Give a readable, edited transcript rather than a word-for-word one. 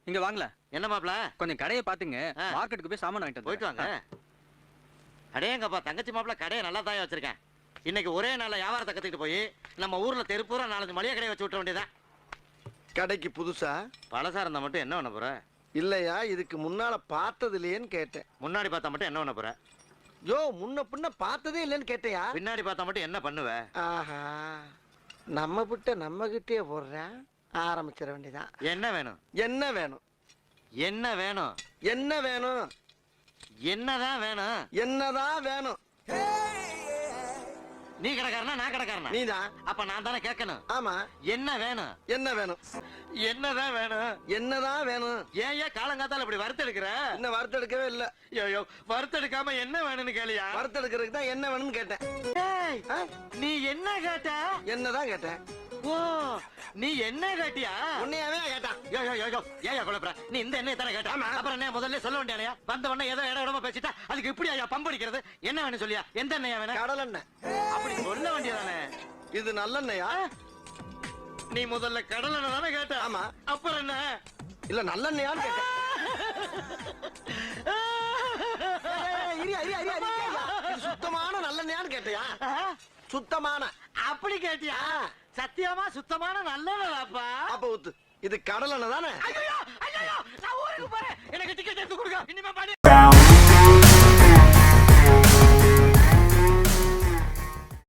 இங்க வாங்கல. என்ன மாப்ள? கொஞ்சம் கடையை பாத்துங்க. மார்க்கெட்டுக்கு போய் சாமான் வாங்கிட்டு போயிட்டு வாங்க. அடேங்கப்பா, தங்கச்சி மாப்ள கடையை நல்லா தான் வச்சிருக்கேன். இன்னைக்கு ஒரே நாள்ல வியாபாரத்தை கத்துக்கிட்டு போய் நம்ம ஊர்ல தெருப்பூரா 4 மளிகை கடையை வச்சு விட்ட வேண்டியதான். கடைக்கு புதுசா? பழசா இருந்தா மட்டும் என்ன பண்ண போற? இல்லையா, இதுக்கு முன்னால பார்த்தது இல்லையேன்னு கேட்டேன். முன்னாடி பார்த்தா மட்டும் என்ன பண்ண போற? யோ, முன்ன பின்ன பார்த்ததே இல்லைன்னு கேட்டையா? பின்னாடி பார்த்தா மட்டும் என்ன பண்ணுவ? ஆஹா, நம்ம கிட்ட நம்ம கிட்டே போடுறேன். ஆரம்பிச்சிட வேண்டியதான். என்ன வேணும்? என்ன வேணும்? என்ன வேணும்? என்ன வேணும்? என்னதான் வேணும்? என்னதான் வேணும்? நீ கடைக்காரனா நான் கடைக்காரனா? நீதான். அப்ப நான் தானே கேட்கணும். ஆமா. என்ன வேணும்? என்ன வேணும்? என்னதான் வேணும்? என்னதான் வேணும்? ஏன் காலங்காத்தால இப்படி வறுத்தெடுக்கிற? இன்னும் வறுத்தெடுக்கவே இல்ல. ஐயோ, வறுத்தெடுக்காம என்ன வேணும்னு கேளியா? வறுத்தெடுக்கிறதுக்கு தான் என்ன வேணும்னு கேட்டேன். நீ என்ன கேட்ட? என்னதான் கேட்டேன். ஓ, நீ என்ன கேட்டியா? உன்னையாவே கேட்டான். ஏயா குழப்பற? நீ இந்த எண்ணெய் தானே கேட்ட? அப்புறம் என்ன முதல்ல சொல்ல வேண்டியா? வந்த உடனே ஏதோ இட இடமா பேசிட்டா அதுக்கு இப்படி ஐயா பம்படிக்கிறது? என்ன வேணும் சொல்லியா? எந்த எண்ணெயா வேணும்? கடல் எண்ணெய். அப்படி சொல்ல வேண்டியதானே. இது நல்லெண்ணெயா? நீ முதல்ல கடல் எண்ணெய் தானே கேட்ட? ஆமா. அப்புறம் என்ன? இல்ல நல்லெண்ணெயான்னு கேட்டேன். சுத்தமான நல்லெண்ணெயான்னு கேட்டியா? சுத்தமான. அப்படி கேட்டியா? சத்தியமா சுத்தமான நல்லதாப்பா. அப்ப ஊத்து. இது கடல் எண்ணெய் தானே? ஐயோ, நான் ஊருக்கு போறேன். எனக்கு டிக்கெட் எடுத்து கொடுங்க. இனிமே